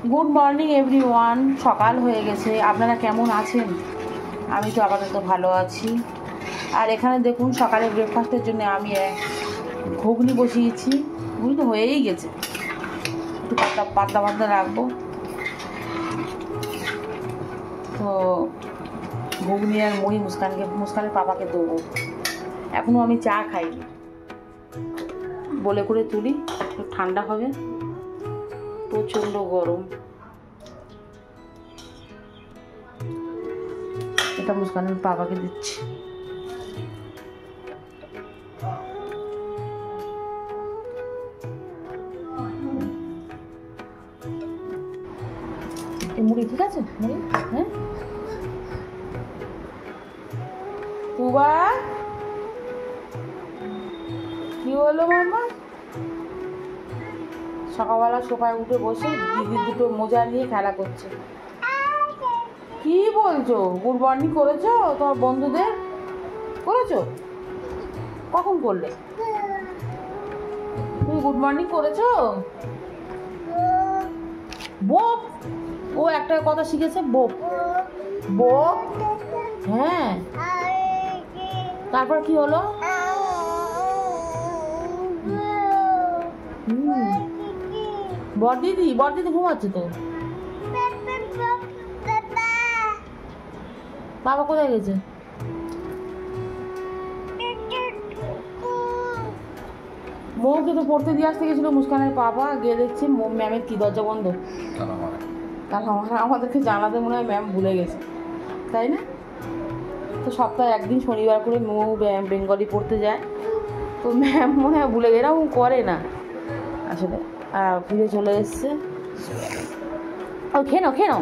Good morning everyone. সকাল হয়ে গেছে, আপনারা কেমন আছেন? আমি তো আপাতত ভালো আছি। আর এখানে দেখুন সকালে ব্রেকফাস্টের জন্য আমি ঘুগনি বসিয়েছি। ঘুগনি তো হয়েই গেছে, একটু পাতলা পাতলা পাতলা রাখবো। তো ঘুগনি আর মুড়ি মুস্কানের পাপাকে দেবো। এখনও আমি চা খাইনি, বলে করে তুলি, একটু ঠান্ডা হবে। প্রচণ্ড গরম। এটা মুস্কানের পাপাকে দিচ্ছি। এই মুড়ি ঠিক আছে? মুড়ি হ্যাঁ। তুবা কি হলো মামা? সকালবেলা সোফায় উঠে বসে দিদি দুটো মোজা নিয়ে খেলা করছে। কি বলছো? গুড মর্নিং করেছো তোমার বন্ধুদের? করেছো? কখন করলে তুমি গুড মর্নিং করেছো? বোপ, ও একটা কথা শিখেছে, বোপ বোপ। হ্যাঁ, তারপর কি হলো? বড়দিদি ঘুমাচ্ছে তো। বাবা কোথায় গেছে? মৌকে তো পড়তে দিয়ে আসতে গেছিলো মুস্কানের পাপা, গিয়ে দেখছি ম্যামের কি দরজা বন্ধ। তাহলে আমাদেরকে জানাতে মনে হয় ম্যাম ভুলে গেছে, তাই না? তো সপ্তাহে একদিন শনিবার করে মৌ বেঙ্গলি পড়তে যায়, তো ম্যাম মনে হয় ভুলে গেছে। এরকম করে না আসলে। ফিরে চলে এসছে। ও খেয়ে নাও।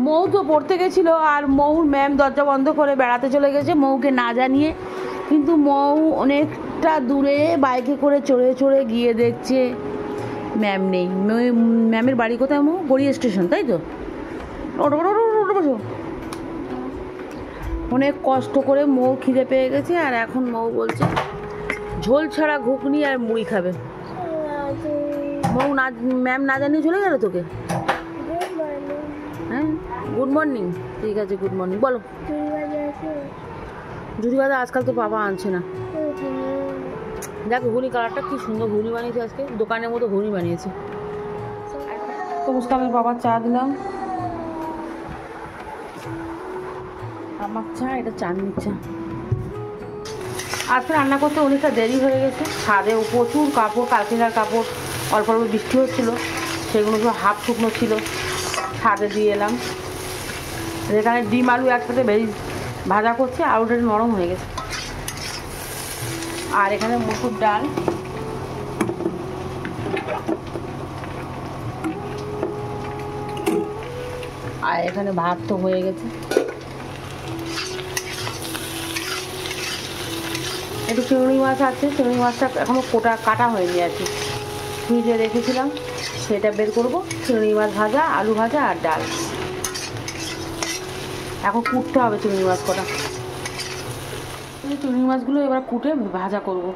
মৌ তো পড়তে গেছিলো, আর মৌর ম্যাম দরজা বন্ধ করে বেড়াতে চলে গেছে মৌকে না জানিয়ে। কিন্তু মৌ অনেকটা দূরে বাইকে করে চড়ে গিয়ে দেখছে ম্যাম নেই। ম্যামের বাড়ি কোথায়? মৌ গড়িয়া স্টেশন, তাই তো? অনেক কষ্ট করে মৌ খিদে পেয়ে গেছে, আর এখন মৌ বলছে ঝোল ছাড়া ঘুগনি আর মুড়ি খাবে। মৌ না, ম্যাম না জানিয়ে চলে গেল তোকে? হ্যাঁ, গুড মর্নিং। ঠিক আছে, গুড মর্নিং বলো। জুড়ি বাদা আজকাল তো বাবা আনছে না। দেখ ঘুগনি কালারটা কি সুন্দর ঘুগনি বানিয়েছে আজকে, দোকানের মতো ঘুগনি বানিয়েছে। তো মুস্কানের বাবার চা দিলাম। আমার চা, এটা চাঁদনির চা। আজকে রান্না করতে অনেকটা দেরি হয়ে গেছে। ছাদে প্রচুর কাপড়, কালকের কাপড়, অল্প অল্প বৃষ্টি হচ্ছিলো, সেগুলো সব হাফ শুকনো ছিল, ছাদে দিয়ে এলাম। এখানে ডিম আলু একসাথে ভাজা করছে, আলুটা নরম হয়ে গেছে। আর এখানে মুসুর ডাল, আর এখানে ভাত তো হয়ে গেছে। একটু চিংড়ি মাছ আছে, চিংড়ি মাছটা এখনও কাটা হয়নি আর কি, ফ্রিজে রেখেছিলাম, সেটা বের করব। চিংড়ি মাছ ভাজা, আলু ভাজা আর ডাল। এখন কুটতে হবে চিংড়ি মাছ কটা। এই চিংড়ি মাছগুলো এবার কুটে ভাজা করব।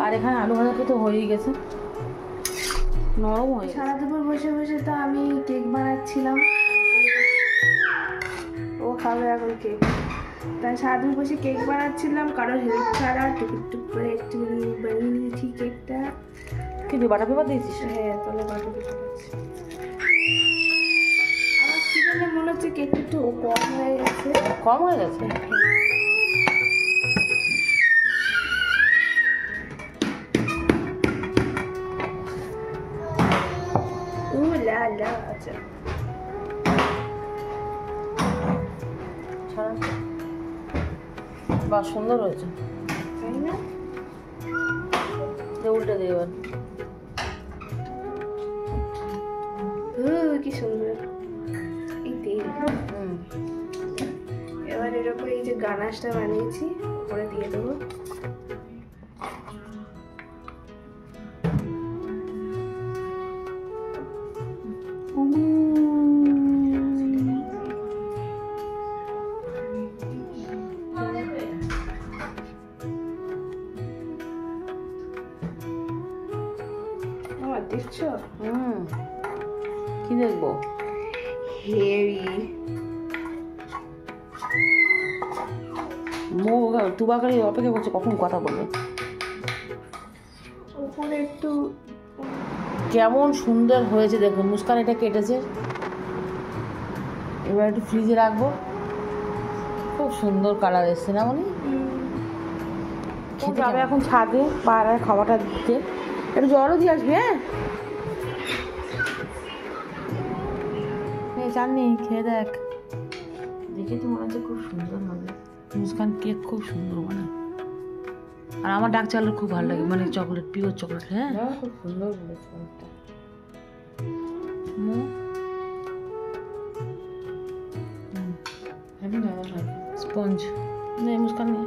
আর এখানে আলু ভাজাটা তো হয়েই গেছে, নরম হয়ে। সারা দুপুর বসে বসে তো আমি কেক বানাচ্ছিলাম, ও খাবে এখন কেক। তাই সারা দুপুর বসে কেক বানাচ্ছিলাম, কারোর হেল্প ছাড়া টুক করে একটু বানিয়ে নিয়েছি কেকটা। কিন্তু বাটার পেপার দিয়েছিস? হ্যাঁ, তাহলে বাটার পেপার আছে। আমার কি জন্য মনে হচ্ছে কেকটা একটু কম হয়ে গেছে। কম হয়ে গেছে? আচ্ছা, বাহ, সুন্দর হয়েছে, তাই না? উল্টে দিয়ে এবার। কি সুন্দর এই তেল। এবার এর উপরে এই যে গানাশটা বানিয়েছি উপরে দিয়ে দেবো। দেখছো কি দেখবো? হেভি তুবাকারি অপেক্ষা করছে কখন কথা বলবে। ওখানে একটু কেমন সুন্দর হয়েছে দেখুন, মুস্কান এটা কেটেছে, এবার একটু ফ্রিজে রাখবো। খুব সুন্দর কালার এসছে না মনে? যাবে এখন ছাদে পাড়ার খাওয়াটা দিতে, একটু জলও দিয়ে আসবি। হ্যাঁ চাননি খেয়ে দেখ, দেখে তো মনে হচ্ছে খুব সুন্দর হবে। মুস্কান কেক খুব সুন্দর মানে, আর আমার ডার্ক চকলেট খুব ভালো লাগে, মানে চকলেট পিওর চকলেট। হ্যাঁ খুব সুন্দর বলেছে অনেকটা। স্পঞ্জ নেই মুস্কান নেই।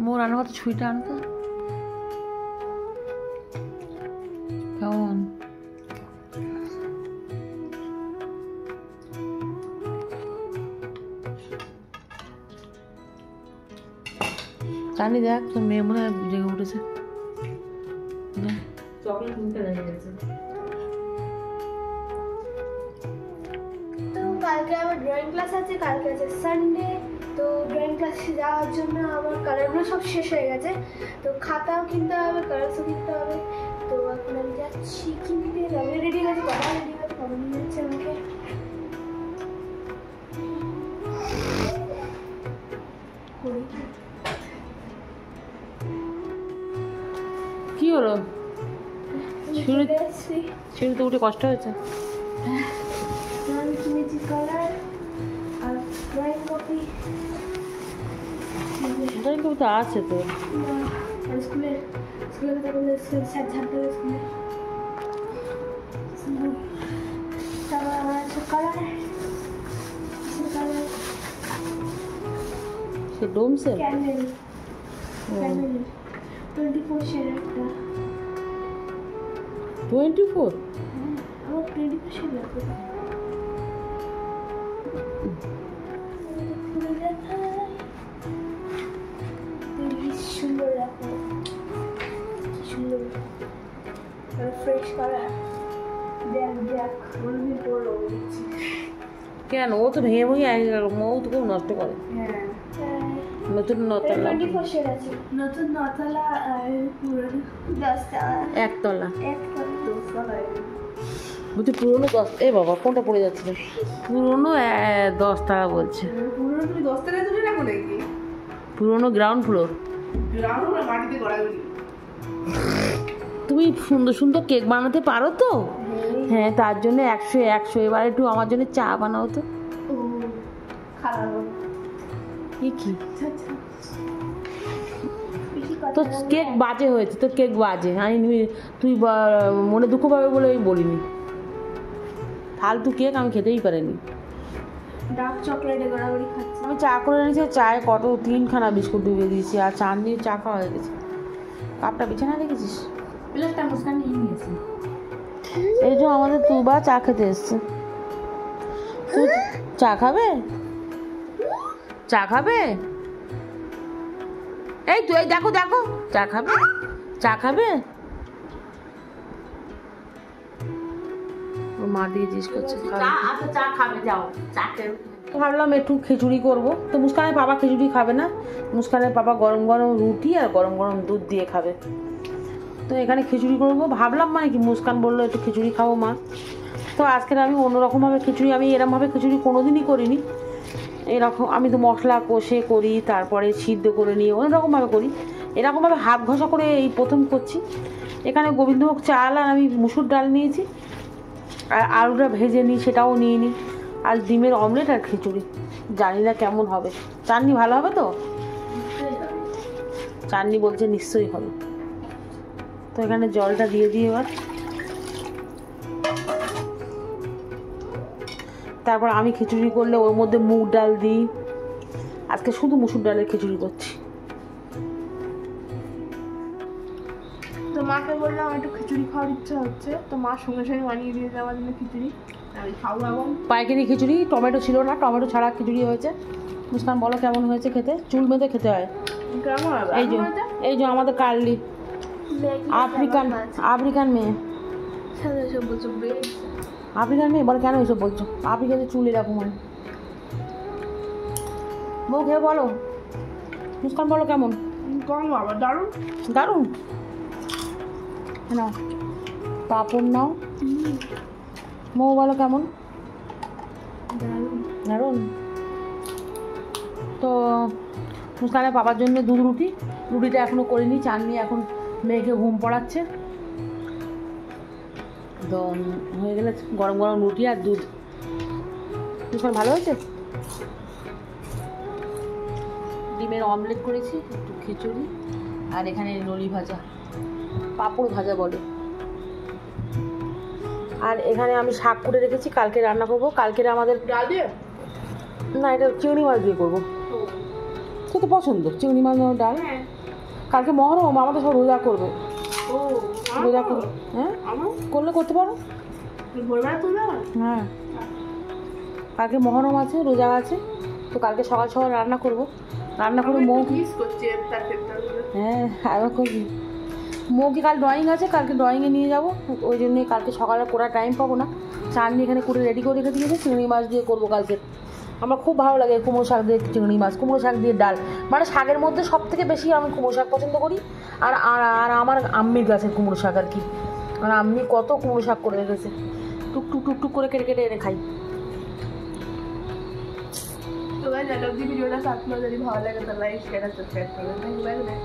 মোর আনো কত ছুঁইটা আনতো কেমন? জানি দেখ তোর মেয়ে মনে হয় জেগে উঠেছে। চকলেট কিনতে লেগে গেছে। তো কালকে আমার ড্রয়িং ক্লাস আছে, কালকে আছে সানডে। তো ড্রয়িং ক্লাসে যাওয়ার জন্য আমার কালারগুলো সব শেষ হয়ে গেছে, তো খাতাও কিনতে হবে, কালারসও কিনতে হবে। তো এখন আমি যাচ্ছি কিনতে। আমি রেডি গেছি, বাবা রেডি গেছে, বাবা নিয়ে যাচ্ছে আমাকে। কি হলো? কিনেছি সিঁড়িতে উঠে কষ্ট হয়েছে? আমি কিনেছি কালার আর ড্রয়িং কপি। ড্রয়িং কপি তো আছে তো। স্কুলে স্কুলে স্যার ছাড়তে হবে স্কুলে। তারপর আমার আছে কালার কালার সে ডোমসেল ক্যান্ডেল ক্যান্ডেল 24 শেড একটা। 24? আমার 24 শেড লাগবে। সুন্দর দেখো, সুন্দর ফ্রেশ কালার। দেখ দেখ অনেকদিন পর রয়েছে। কেন ও তো ভেঙে ভেঙে আগে গেল, ও তো খুব নষ্ট করে। হ্যাঁ নতুন নতলা 24 শেড আছে, নতুন নতলা আর পুরনো 10 টাকা একতলা। একতলা 10 টাকা। বলছি পুরোনো 10, এ বাবা কোনটা পড়ে যাচ্ছে? পুরোনো 10 টাকা বলছে। পুরনো তুমি 10 টাকা তুলে রাখো নাকি? পুরোনো গ্রাউন্ড ফ্লোর। গ্রাউন্ড ফ্লোর মাটিতে গড়াগড়ি। তুমি সুন্দর সুন্দর কেক বানাতে পারো তো? হ্যাঁ তার জন্য 100 এবার একটু আমার জন্য চা বানাও তো। খারাপ কি তো কেক বাজে হয়েছে, তো কেক বাজে আমি তুই মনে দুঃখ পাবে বলে আমি বলিনি। ফালতু কেক আমি খেতেই পারিনি। ডার্ক চকলেটে গড়াগড়ি খাচ্ছি। আমি চা করে এনেছি, চায়ে কত 3খানা বিস্কুট ডুবে দিয়েছি, আর চা দিয়ে চা খাওয়া হয়ে গেছে। কাপটা বিছানা দেখেছিস? প্লেটটা মুস্কান নিয়ে নিয়েছি। এই যে আমাদের তুবা চা খেতে এসছে। তুই চা খাবে? চা খাবে? এই তুই দেখো দেখো, চা খাবে? চা খাবে? ওর মা দিয়ে জিজ্ঞেস করছে চা খাবে, যাও চা খেয়ে। ভাবলাম একটু খিচুড়ি করবো, তো মুস্কানের বাবা খিচুড়ি খাবে না, মুস্কানের বাবা গরম গরম রুটি আর গরম গরম দুধ দিয়ে খাবে। তো এখানে খিচুড়ি করবো ভাবলাম, মানে কি মুস্কান বললো একটু খিচুড়ি খাবো মা। তো আজকের আমি অন্যরকমভাবে খিচুড়ি, আমি এরমভাবে খিচুড়ি কোনোদিনই করিনি। এরকম আমি তো মশলা কষে করি, তারপরে সিদ্ধ করে নিয়ে অন্যরকমভাবে করি, এরকমভাবে হাত ঘষা করে এই প্রথম করছি। এখানে গোবিন্দভোগ চাল আর আমি মুসুর ডাল নিয়েছি, আর আলুটা ভেজে নিই সেটাও নিয়ে নিই, আর ডিমের অমলেট আর খিচুড়ি। জানি না কেমন হবে, চাটনি ভালো হবে তো? চাটনি বলছে নিশ্চয়ই হবে। তো এখানে জলটা দিয়ে দিই এবার। তারপর আমি খিচুড়ি করলে ওর মধ্যে মুগ ডাল দিই, আজকে শুধু মুসুর ডালের খিচুড়ি করছি। তো মাকে বললাম একটু খিচুড়ি খাওয়ার ইচ্ছা হচ্ছে, তো মা সঙ্গে সঙ্গে বানিয়ে দিয়েছে আমার জন্য খিচুড়ি। আমি খাবো এখন। পাইকারি খিচুড়ি, টমেটো ছিল না, টমেটো ছাড়া খিচুড়ি হয়েছে। মুস্কান বলো কেমন হয়েছে খেতে? চুল বেঁধে খেতে হয়। কেমন হবে? এই যে আমাদের কার্লি আফ্রিকান মেয়ে। সাদা সব বলছো ব্রেড। আফ্রিকান মেয়ে বলো, কেন এইসব বলছো? আফ্রিকাতে চুল এরকম হয়। বউ খেয়ে বলো, মুস্কান বলো কেমন? কম বাবা, দারুণ দারুণ। নাও পাপড় নাও। বউ বলো কেমন? দারুণ। দারুণ। তো মুস্কানের বাবার জন্য দুধ রুটিটা এখনও করিনি, চাননি এখন মেয়েকে ঘুম পড়াচ্ছে। তো হয়ে গেলে গরম গরম রুটি আর দুধ। মুস্কান ভালো হয়েছে? ডিমের অমলেট করেছি, একটু খিচুড়ি, আর এখানে নলি ভাজা, পাঁপড় ভাজা বলে। আর এখানে আমি শাক করে রেখেছি, কালকে রান্না করবো। কালকের আমাদের ডাল দিয়ে? না, এটা চিংড়ি মাছ দিয়ে করবো। সে তো পছন্দ চিংড়ি মাছ ডাল। কালকে মহরম, আমাদের সব রোজা করবে। রোজা করবে, হ্যাঁ করলে করতে পারো। হ্যাঁ কালকে মহরম আছে, রোজা আছে, তো কালকে সকাল সকাল রান্না করবো। রান্না করে হ্যাঁ আবার করবি। মৌকে কাল ড্রয়িং আছে, কালকে ড্রয়িংয়ে নিয়ে যাবো, ওই জন্যই কালকে সকালে করার টাইম পাবো না। চাটনি এখানে করে রেডি করে রেখে দিয়েছে, চিংড়ি মাছ দিয়ে করবো কালকে। আমার খুব ভালো লাগে কুমড়ো শাক দিয়ে চিংড়ি মাছ, কুমড়ো শাক দিয়ে ডাল। মানে শাকের মধ্যে সব থেকে বেশি আমি কুমড়ো শাক পছন্দ করি। আর আর আমার আম্মির গাছের কুমড়ো শাক আর কি। আর আম্মি কত কুমড়ো শাক করে রেখেছে, টুকটুক টুকটুক করে কেটে কেটে এনে খাই। তো গাইস আই লাভ দি ভিডিওটা আপনাদের যদি ভালো লাগে তাহলে লাইক শেয়ার আর সাবস্ক্রাইব করবেন। Bye bye.